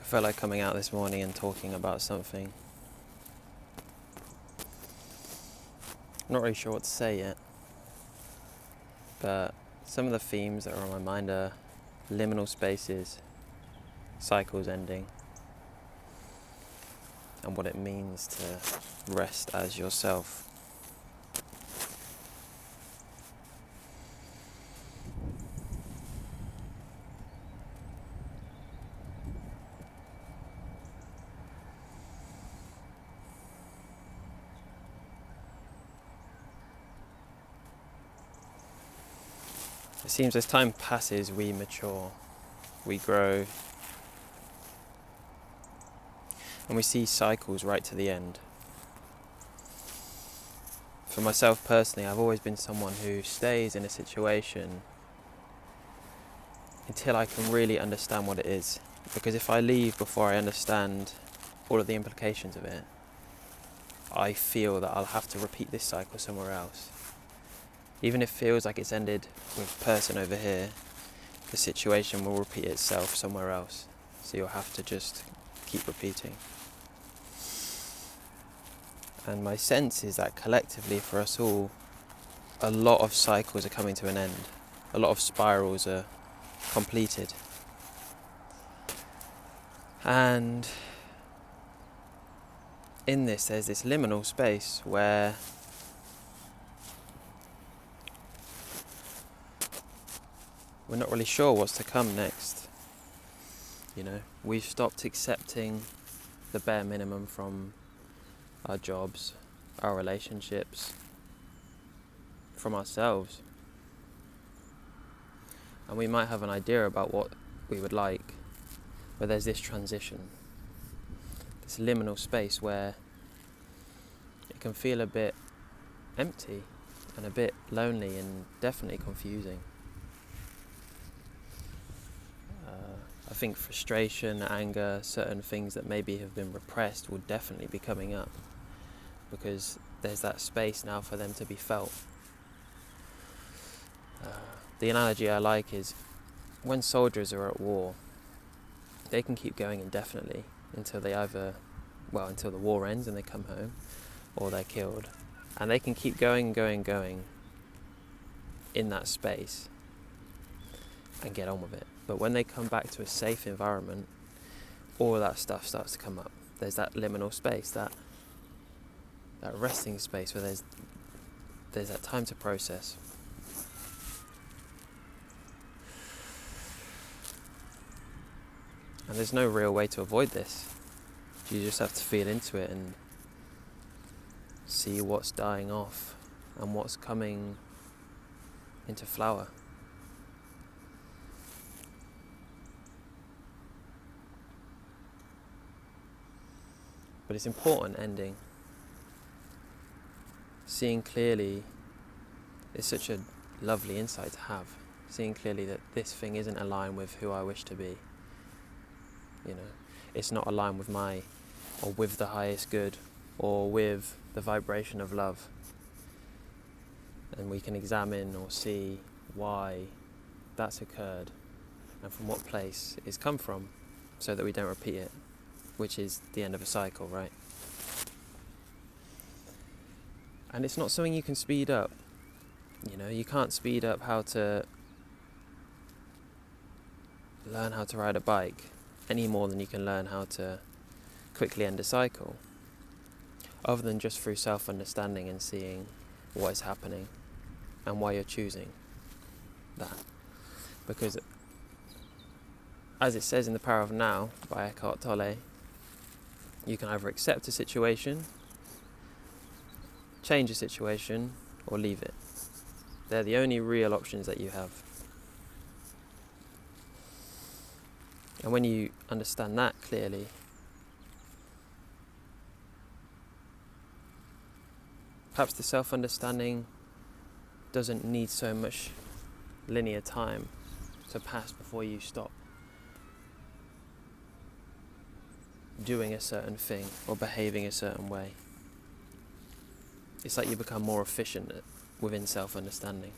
felt like coming out this morning and talking about something. I'm not really sure what to say yet, but some of the themes that are on my mind are liminal spaces, cycles ending, and what it means to rest as yourself. It seems as time passes, we mature, we grow, and we see cycles right to the end. For myself personally, I've always been someone who stays in a situation until I can really understand what it is. Because if I leave before I understand all of the implications of it, I feel that I'll have to repeat this cycle somewhere else. Even if it feels like it's ended with the person over here, the situation will repeat itself somewhere else. So you'll have to just keep repeating. And my sense is that collectively for us all, a lot of cycles are coming to an end. A lot of spirals are completed. And in this, there's this liminal space where we're not really sure what's to come next. You know, we've stopped accepting the bare minimum from our jobs, our relationships, from ourselves. And we might have an idea about what we would like, but there's this transition, this liminal space where it can feel a bit empty and a bit lonely and definitely confusing. I think frustration, anger, certain things that maybe have been repressed will definitely be coming up because there's that space now for them to be felt. The analogy I like is when soldiers are at war, they can keep going indefinitely until until the war ends and they come home or they're killed. And they can keep going in that space and get on with it. But when they come back to a safe environment, all of that stuff starts to come up. There's that liminal space, that resting space where there's that time to process. And there's no real way to avoid this. You just have to feel into it and see what's dying off and what's coming into flower. But it's important ending. Seeing clearly is such a lovely insight to have. Seeing clearly that this thing isn't aligned with who I wish to be. You know, it's not aligned with with the highest good, or with the vibration of love. And we can examine or see why that's occurred and from what place it's come from, so that we don't repeat it, which is the end of a cycle, right? And it's not something you can speed up. You know, you can't speed up how to learn how to ride a bike any more than you can learn how to quickly end a cycle, other than just through self-understanding and seeing what is happening and why you're choosing that. Because as it says in The Power of Now by Eckhart Tolle, you can either accept a situation, change a situation, or leave it. They're the only real options that you have. And when you understand that clearly, perhaps the self-understanding doesn't need so much linear time to pass before you stop doing a certain thing or behaving a certain way. It's like you become more efficient within self-understanding.